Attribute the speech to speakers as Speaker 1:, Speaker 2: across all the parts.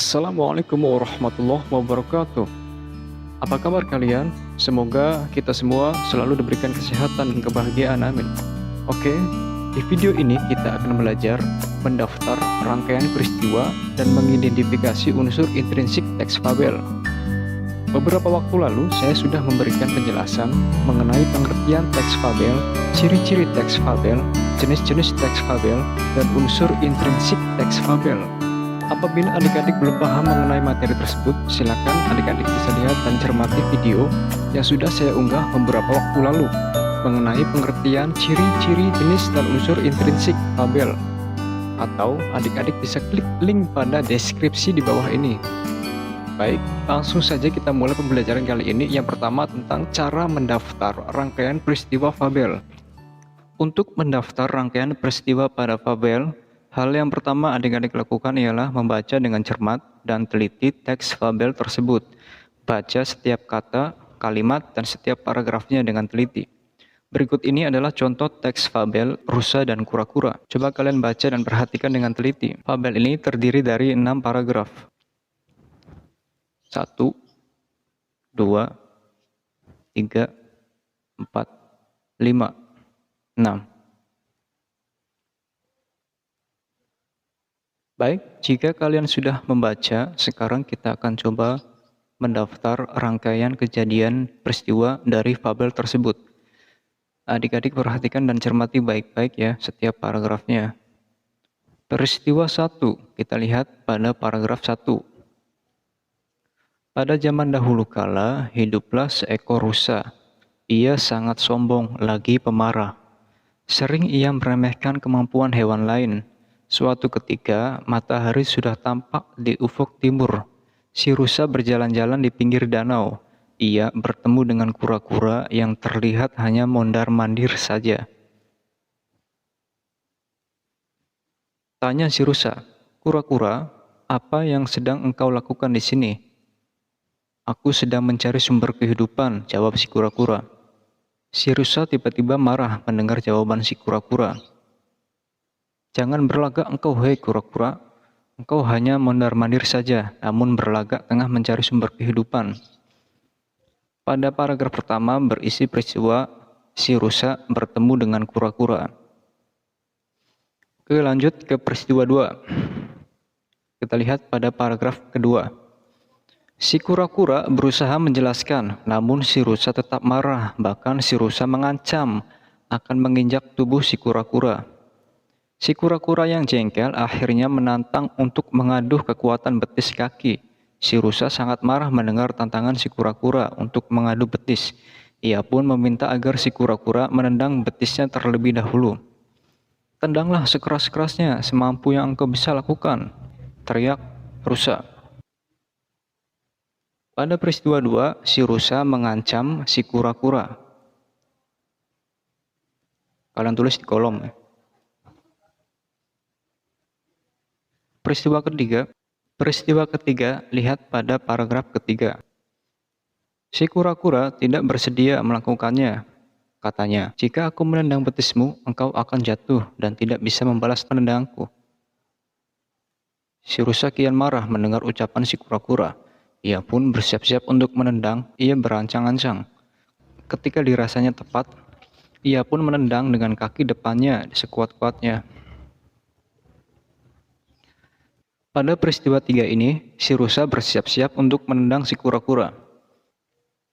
Speaker 1: Assalamualaikum warahmatullahi wabarakatuh. Apa kabar kalian? Semoga kita semua selalu diberikan kesehatan dan kebahagiaan, amin. Oke, di video ini kita akan belajar mendaftar rangkaian peristiwa dan mengidentifikasi unsur intrinsik teks fabel. Beberapa waktu lalu saya sudah memberikan penjelasan mengenai pengertian teks fabel, ciri-ciri teks fabel, jenis-jenis teks fabel, dan unsur intrinsik teks fabel. Apabila adik-adik belum paham mengenai materi tersebut, silakan adik-adik bisa lihat dan cermati video yang sudah saya unggah beberapa waktu lalu mengenai pengertian ciri-ciri jenis dan unsur intrinsik fabel. Atau adik-adik bisa klik link pada deskripsi di bawah ini. Baik, langsung saja kita mulai pembelajaran kali ini. Yang pertama tentang cara mendaftar rangkaian peristiwa fabel. Untuk mendaftar rangkaian peristiwa pada fabel, hal yang pertama adik-adik lakukan ialah membaca dengan cermat dan teliti teks fabel tersebut. Baca setiap kata, kalimat, dan setiap paragrafnya dengan teliti. Berikut ini adalah contoh teks fabel rusa dan kura-kura. Coba kalian baca dan perhatikan dengan teliti. Fabel ini terdiri dari 6 paragraf. 1, 2, 3, 4, 5, 6. Baik, jika kalian sudah membaca, sekarang kita akan coba mendaftar rangkaian kejadian peristiwa dari fabel tersebut. Adik-adik perhatikan dan cermati baik-baik ya setiap paragrafnya. Peristiwa 1, kita lihat pada paragraf 1. Pada zaman dahulu kala, hiduplah seekor rusa. Ia sangat sombong, lagi pemarah. Sering ia meremehkan kemampuan hewan lain. Suatu ketika, matahari sudah tampak di ufuk timur. Si rusa berjalan-jalan di pinggir danau. Ia bertemu dengan kura-kura yang terlihat hanya mondar-mandir saja. Tanya si rusa, "Kura-kura, apa yang sedang engkau lakukan di sini?" "Aku sedang mencari sumber kehidupan," jawab si kura-kura. Si rusa tiba-tiba marah mendengar jawaban si kura-kura. "Jangan berlagak engkau, hei kura-kura. Engkau hanya mondar-mandir saja, namun berlagak tengah mencari sumber kehidupan." Pada paragraf pertama berisi peristiwa si rusa bertemu dengan kura-kura. Oke, lanjut ke peristiwa 2. Kita lihat pada paragraf kedua. Si kura-kura berusaha menjelaskan, namun si rusa tetap marah. Bahkan si rusa mengancam akan menginjak tubuh si kura-kura. Si kura-kura yang jengkel akhirnya menantang untuk mengaduh kekuatan betis kaki. Si rusa sangat marah mendengar tantangan si kura-kura untuk mengadu betis. Ia pun meminta agar si kura-kura menendang betisnya terlebih dahulu. "Tendanglah sekeras-kerasnya, semampu yang engkau bisa lakukan," teriak rusa. Pada peristiwa 2, si rusa mengancam si kura-kura. Kalian tulis di kolom ya. Peristiwa ketiga, lihat pada paragraf ketiga. Si kura-kura tidak bersedia melakukannya. Katanya, "Jika aku menendang betismu, engkau akan jatuh dan tidak bisa membalas penendangku." Si rusa kian marah mendengar ucapan si kura-kura. Ia pun bersiap-siap untuk menendang. Ia berancang-ancang. Ketika dirasanya tepat, ia pun menendang dengan kaki depannya sekuat-kuatnya. Pada peristiwa 3 ini, si rusa bersiap-siap untuk menendang si kura-kura.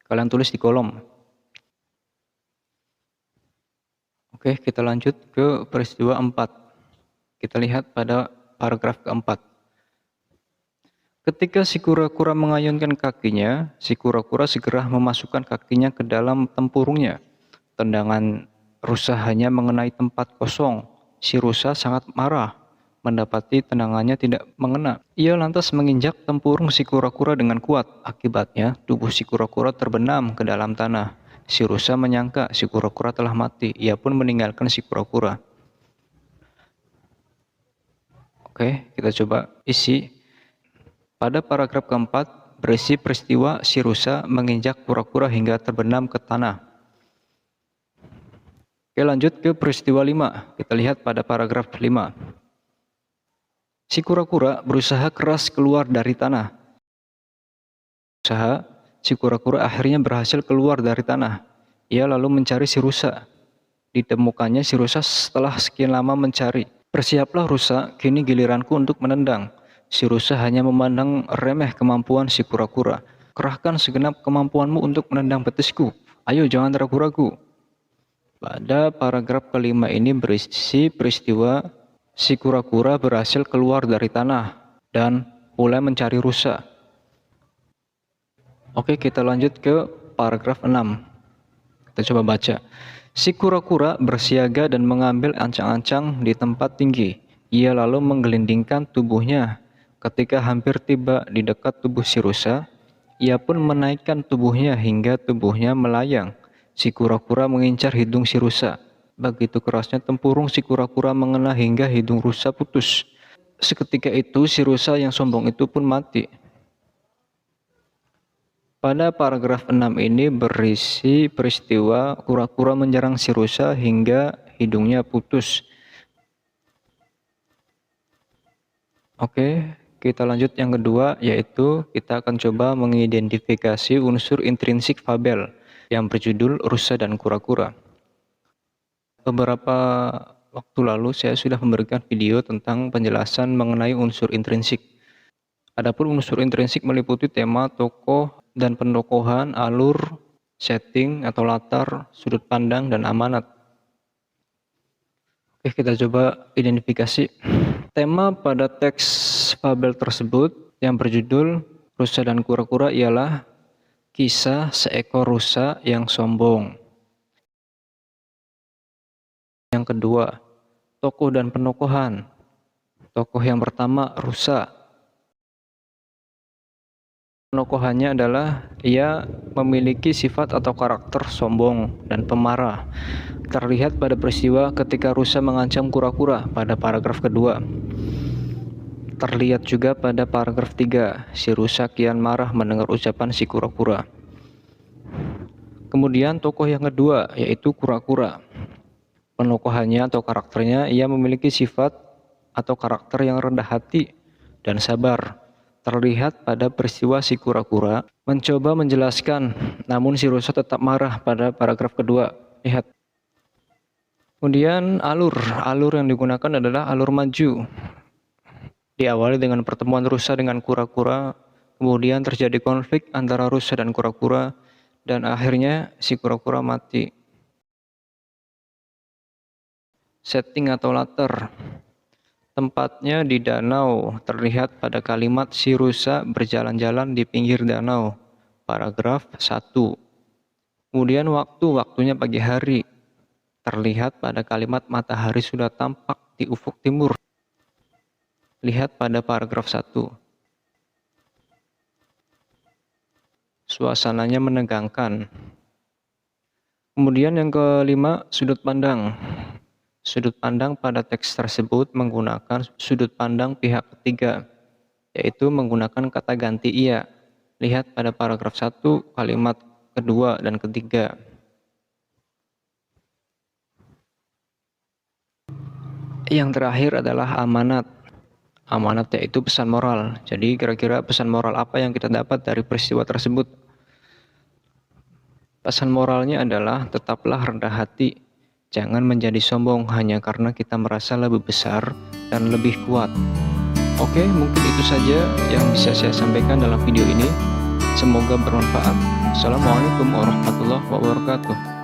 Speaker 1: Kalian tulis di kolom. Oke, kita lanjut ke peristiwa 4. Kita lihat pada paragraf keempat. Ketika si kura-kura mengayunkan kakinya, si kura-kura segera memasukkan kakinya ke dalam tempurungnya. Tendangan rusa hanya mengenai tempat kosong. Si rusa sangat marah mendapati tendangannya tidak mengena. Ia lantas menginjak tempurung si kura-kura dengan kuat. Akibatnya, tubuh si kura-kura terbenam ke dalam tanah. Si rusa menyangka si kura-kura telah mati. Ia pun meninggalkan si kura-kura. Oke, kita coba isi. Pada paragraf keempat, berisi peristiwa si rusa menginjak kura-kura hingga terbenam ke tanah. Oke, lanjut ke peristiwa 5. Kita lihat pada paragraf 5. Si kura-kura berusaha keras keluar dari tanah. Si kura-kura akhirnya berhasil keluar dari tanah. Ia lalu mencari si rusa. Ditemukannya si rusa setelah sekian lama mencari. Bersiaplah rusa, kini giliranku untuk menendang. Si rusa hanya memandang remeh kemampuan si kura-kura. Kerahkan segenap kemampuanmu untuk menendang betisku. Ayo, jangan ragu-ragu. Pada paragraf kelima ini berisi peristiwa si kura-kura berhasil keluar dari tanah dan mulai mencari rusa. Oke, kita lanjut ke paragraf 6. Kita coba baca. Si kura-kura bersiaga dan mengambil ancang-ancang di tempat tinggi. Ia lalu menggelindingkan tubuhnya. Ketika hampir tiba di dekat tubuh si rusa, ia pun menaikkan tubuhnya hingga tubuhnya melayang. Si kura-kura mengincar hidung si rusa. Begitu kerasnya tempurung si kura-kura mengena hingga hidung rusa putus. Seketika itu si rusa yang sombong itu pun mati. Pada paragraf 6 ini berisi peristiwa kura-kura menyerang si rusa hingga hidungnya putus. Oke, kita lanjut yang kedua, yaitu kita akan coba mengidentifikasi unsur intrinsik fabel yang berjudul Rusa dan Kura-kura. Beberapa waktu lalu saya sudah memberikan video tentang penjelasan mengenai unsur intrinsik. Adapun unsur intrinsik meliputi tema, tokoh, dan pentokohan, alur, setting atau latar, sudut pandang, dan amanat. Oke, kita coba identifikasi. Tema pada teks fabel tersebut yang berjudul Rusa dan Kura-kura ialah kisah seekor rusa yang sombong. Yang kedua, tokoh dan penokohan. Tokoh yang pertama, rusa. Penokohannya adalah ia memiliki sifat atau karakter sombong dan pemarah. Terlihat pada peristiwa ketika rusa mengancam kura-kura pada paragraf kedua. Terlihat juga pada paragraf 3, si rusa kian marah mendengar ucapan si kura-kura. Kemudian tokoh yang kedua yaitu kura-kura. Penokohannya atau karakternya, ia memiliki sifat atau karakter yang rendah hati dan sabar. Terlihat pada peristiwa si kura-kura mencoba menjelaskan, namun si rusa tetap marah pada paragraf kedua. Lihat. Kemudian alur yang digunakan adalah alur maju. Diawali dengan pertemuan rusa dengan kura-kura, kemudian terjadi konflik antara rusa dan kura-kura, dan akhirnya si kura-kura mati. Setting atau latar. Tempatnya di danau, terlihat pada kalimat si rusa berjalan-jalan di pinggir danau, paragraf 1. Kemudian waktunya pagi hari, terlihat pada kalimat matahari sudah tampak di ufuk timur, lihat pada paragraf 1. Suasananya menegangkan. Kemudian yang kelima, sudut pandang. Sudut pandang pada teks tersebut menggunakan sudut pandang pihak ketiga, yaitu menggunakan kata ganti ia. Lihat pada paragraf 1, kalimat kedua dan ketiga. Yang terakhir adalah amanat. Amanat yaitu pesan moral. Jadi kira-kira pesan moral apa yang kita dapat dari peristiwa tersebut? Pesan moralnya adalah tetaplah rendah hati. Jangan menjadi sombong hanya karena kita merasa lebih besar dan lebih kuat. Oke, mungkin itu saja yang bisa saya sampaikan dalam video ini. Semoga bermanfaat. Assalamualaikum warahmatullahi wabarakatuh.